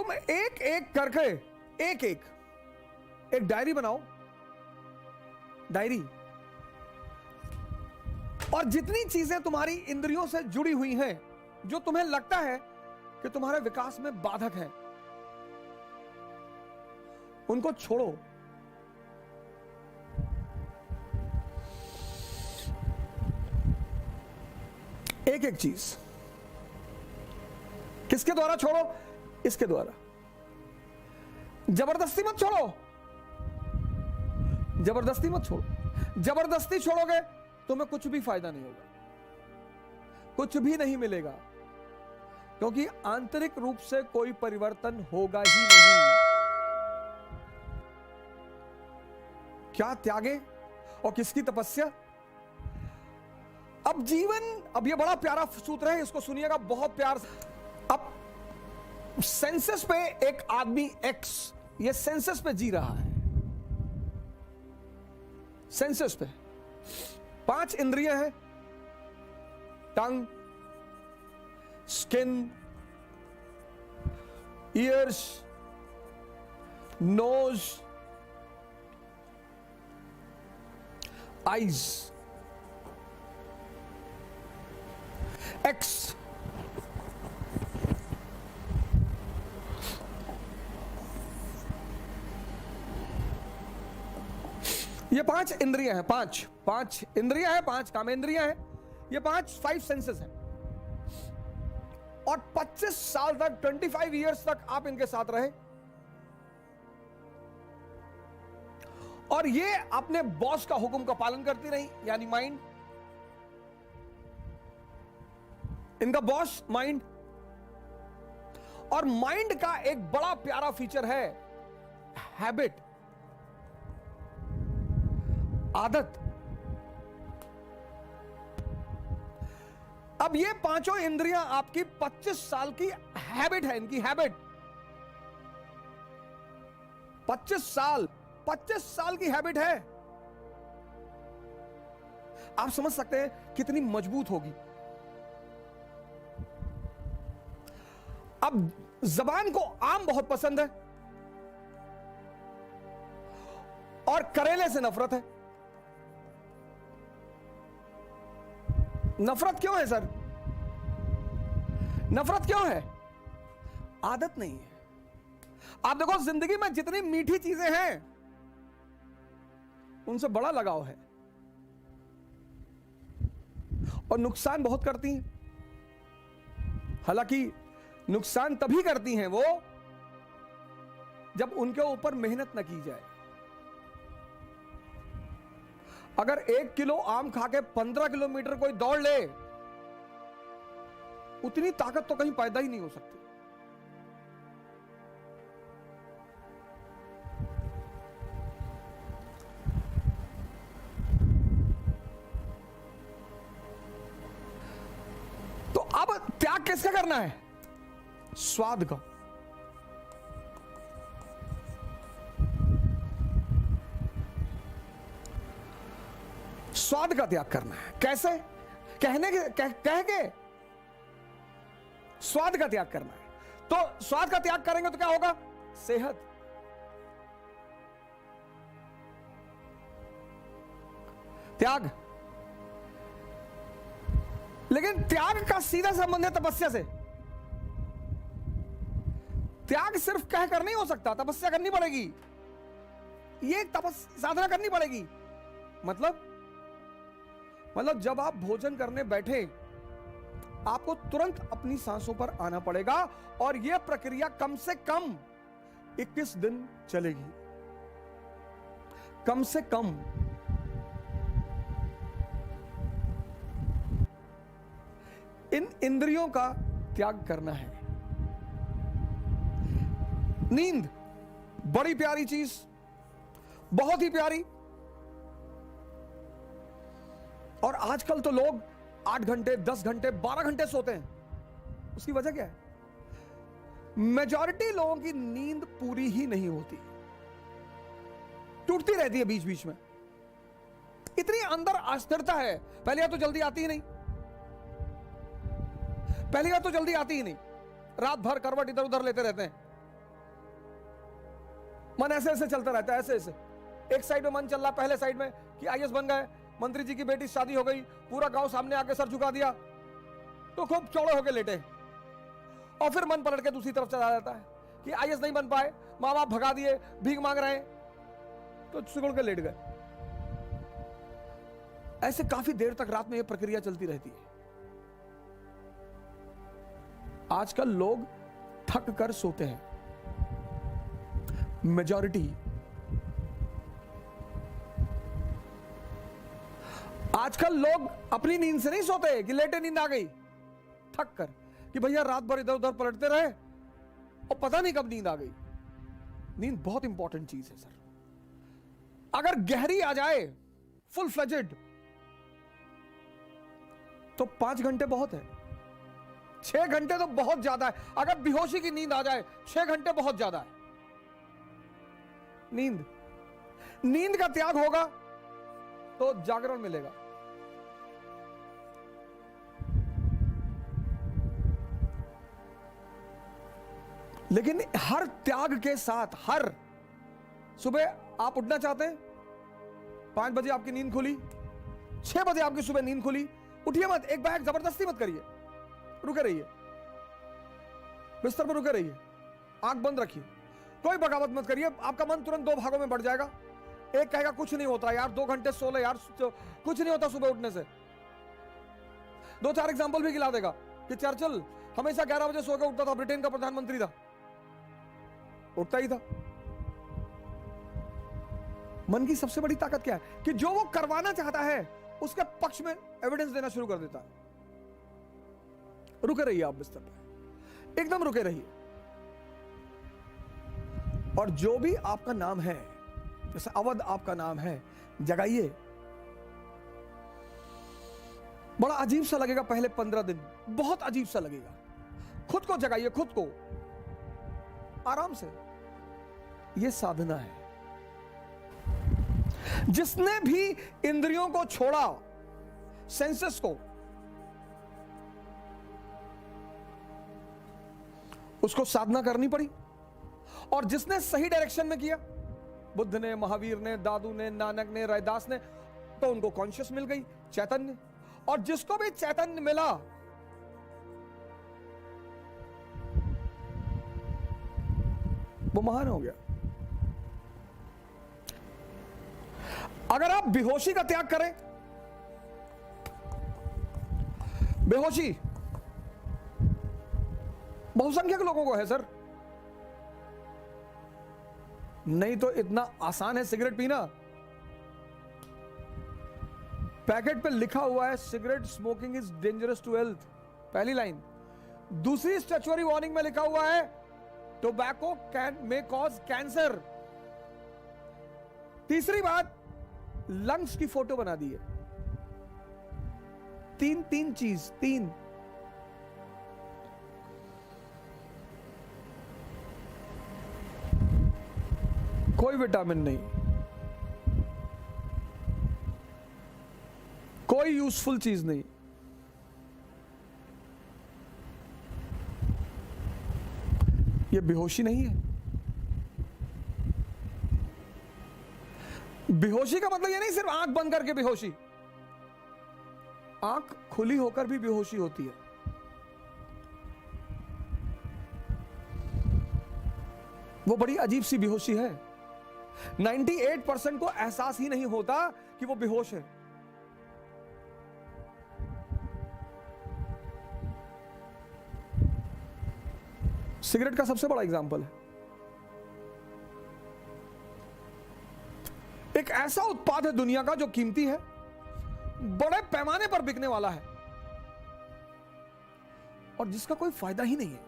तुम एक एक करके एक डायरी बनाओ, डायरी, और जितनी चीजें तुम्हारी इंद्रियों से जुड़ी हुई हैं, जो तुम्हें लगता है कि तुम्हारे विकास में बाधक है, उनको छोड़ो। एक एक चीज। किसके द्वारा छोड़ो? इसके द्वारा। जबरदस्ती मत छोड़ो, जबरदस्ती मत छोड़ो। जबरदस्ती छोड़ोगे तुम्हें कुछ भी फायदा नहीं होगा, कुछ भी नहीं मिलेगा, क्योंकि आंतरिक रूप से कोई परिवर्तन होगा ही नहीं। क्या त्यागे और किसकी तपस्या? अब जीवन, अब ये बड़ा प्यारा सूत्र है, इसको सुनिएगा बहुत प्यार से। अब सेंसस पे एक आदमी एक्स, ये सेंसस पे जी रहा है। सेंसस पे 5 इंद्रियां हैं, tongue, skin, ears, nose, eyes, एक्स। ये 5 इंद्रियां हैं, 5 इंद्रियां हैं, 5 कामेंद्रियां हैं, ये 5 सेंसेस हैं। और 25 साल तक, 25 इयर्स तक आप इनके साथ रहे, और ये अपने बॉस का हुक्म का पालन करती रही, यानी माइंड। इनका बॉस माइंड। और माइंड का एक बड़ा प्यारा फीचर है हैबिट, आदत। अब ये 5 इंद्रियां आपकी 25 साल की हैबिट है, इनकी हैबिट। 25 साल की हैबिट है। आप समझ सकते हैं कितनी मजबूत होगी। अब जबान को आम बहुत पसंद है और करेले से नफरत है। नफरत क्यों है सर? नफरत क्यों है? आदत नहीं है। आप देखो, जिंदगी में जितनी मीठी चीजें हैं उनसे बड़ा लगाव है, और नुकसान बहुत करती हैं। हालांकि नुकसान तभी करती हैं वो जब उनके ऊपर मेहनत न की जाए। अगर 1 किलो आम खा के 15 किलोमीटर कोई दौड़ ले, उतनी ताकत तो कहीं पैदा ही नहीं हो सकती। तो अब त्याग किसका करना है? स्वाद का। स्वाद का त्याग करना है। कैसे? कह के स्वाद का त्याग करना है। तो स्वाद का त्याग करेंगे तो क्या होगा? सेहत। त्याग। लेकिन त्याग का सीधा संबंध है तपस्या से। त्याग सिर्फ कह कर नहीं हो सकता, तपस्या करनी पड़ेगी। ये साधना करनी पड़ेगी। मतलब जब आप भोजन करने बैठे, आपको तुरंत अपनी सांसों पर आना पड़ेगा, और यह प्रक्रिया कम से कम 21 दिन चलेगी। कम से कम। इन इंद्रियों का त्याग करना है। नींद बड़ी प्यारी चीज, बहुत ही प्यारी। और आजकल तो लोग 8 घंटे, 10 घंटे, 12 घंटे सोते हैं। उसकी वजह क्या है? मेजॉरिटी लोगों की नींद पूरी ही नहीं होती, टूटती रहती है बीच बीच में। इतनी अंदर अस्थिरता है। पहली बात तो जल्दी आती ही नहीं, रात भर करवट इधर उधर लेते रहते हैं। मन ऐसे ऐसे चलता रहता है, ऐसे ऐसे। एक साइड में मन चल रहा, पहले साइड में कि आईएएस बन गए, मंत्री जी की बेटी शादी हो गई, पूरा गांव सामने आके सर झुका दिया, तो खूब चौड़े होके लेटे। और फिर मन पलट के दूसरी तरफ चला जाता है कि आईएएस नहीं बन पाए, माँ बाप भगा दिए, भीख मांग रहे हैं, तो सिकुड़ के लेट गए। ऐसे काफी देर तक रात में यह प्रक्रिया चलती रहती है। आजकल लोग थक कर सोते हैं, मेजॉरिटी। आजकल लोग अपनी नींद से नहीं सोते कि लेटे नींद आ गई, थक कर कि भैया रात भर इधर उधर पलटते रहे और पता नहीं कब नींद आ गई। नींद बहुत इंपॉर्टेंट चीज है सर। अगर गहरी आ जाए, फुल फ्लेजेड, तो 5 घंटे बहुत है, 6 घंटे तो बहुत ज्यादा है। अगर बेहोशी की नींद आ जाए, 6 घंटे बहुत ज्यादा है। नींद का त्याग होगा तो जागरण मिलेगा। लेकिन हर त्याग के साथ, हर सुबह आप उठना चाहते हैं, 5 बजे आपकी नींद खुली, 6 बजे आपकी सुबह नींद खुली, उठिए मत, एक बार जबरदस्ती मत करिए, रुके रहिए, बिस्तर पर रुके रहिए, आंख बंद रखिए, कोई बगावत मत करिए। आपका मन तुरंत 2 भागों में बढ़ जाएगा। एक कहेगा कुछ नहीं होता यार, 2 घंटे सो ले यार, कुछ नहीं होता सुबह उठने से। 2-4 एग्जाम्पल भी गिला देगा कि चर्चिल हमेशा 11 बजे सो के उठता था, ब्रिटेन का प्रधानमंत्री था, उठता ही था। मन की सबसे बड़ी ताकत क्या है कि जो वो करवाना चाहता है उसके पक्ष में एविडेंस देना शुरू कर देता है। रुके रहिए आप बिस्तर पे, एकदम रुके रहिए। और जो भी आपका नाम है, जैसे अवध आपका नाम है, जगाइए। बड़ा अजीब सा लगेगा पहले 15 दिन, बहुत अजीब सा लगेगा। खुद को जगाइए, खुद को आराम से। यह साधना है। जिसने भी इंद्रियों को छोड़ा, सेंसेस को, उसको साधना करनी पड़ी। और जिसने सही डायरेक्शन में किया, बुद्ध ने, महावीर ने, दादू ने, नानक ने, रैदास ने, तो उनको कॉन्शियस मिल गई, चैतन्य। और जिसको भी चैतन्य मिला, वो महान हो गया। अगर आप बेहोशी का त्याग करें, बेहोशी बहुसंख्यक लोगों को है सर, नहीं तो इतना आसान है सिगरेट पीना। पैकेट पे लिखा हुआ है cigarette smoking is dangerous to health, पहली लाइन। दूसरी स्टैच्यूटरी वार्निंग में लिखा हुआ है tobacco can may cause cancer. तीसरी बात, लंग्स की फोटो बना दी है। तीन चीज, कोई विटामिन नहीं, कोई यूजफुल चीज नहीं। ये बेहोशी नहीं है। बेहोशी का मतलब ये नहीं सिर्फ आंख बंद करके बेहोशी, आंख खुली होकर भी बेहोशी होती है। वो बड़ी अजीब सी बेहोशी है। 98% को एहसास ही नहीं होता कि वो बेहोश है। सिगरेट का सबसे बड़ा एग्जाम्पल है। एक ऐसा उत्पाद है दुनिया का जो कीमती है, बड़े पैमाने पर बिकने वाला है, और जिसका कोई फायदा ही नहीं है।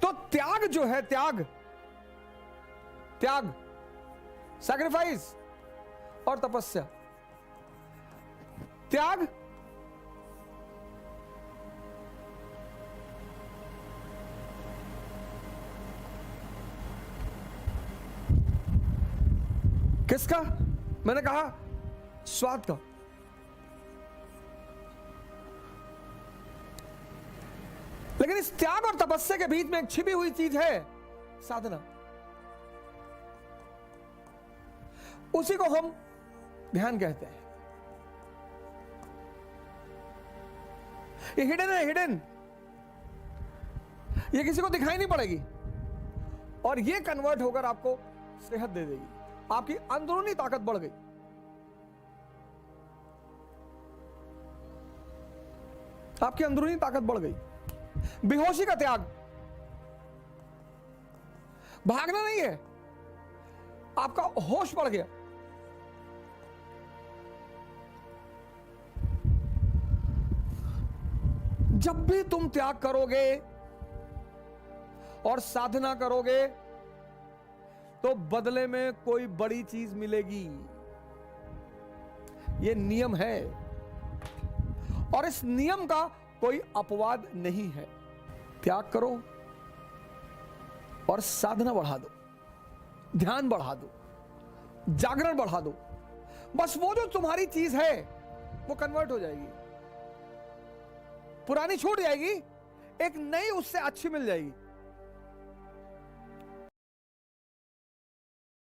तो त्याग जो है, त्याग सैक्रिफाइस और तपस्या। त्याग किसका? मैंने कहा स्वाद का। लेकिन इस त्याग और तपस्या के बीच में एक छिपी हुई चीज है, साधना। उसी को हम ध्यान कहते हैं। ये हिडन है, हिडन। ये किसी को दिखाई नहीं पड़ेगी और ये कन्वर्ट होकर आपको सेहत दे देगी। आपकी अंदरूनी ताकत बढ़ गई। आपकी अंदरूनी ताकत बढ़ गई। बेहोशी का त्याग, भागना नहीं है, आपका होश बढ़ गया। जब भी तुम त्याग करोगे और साधना करोगे तो बदले में कोई बड़ी चीज मिलेगी। यह नियम है और इस नियम का कोई अपवाद नहीं है। त्याग करो और साधना बढ़ा दो, ध्यान बढ़ा दो, जागरण बढ़ा दो। बस वो जो तुम्हारी चीज है वो कन्वर्ट हो जाएगी, पुरानी छूट जाएगी, एक नई उससे अच्छी मिल जाएगी।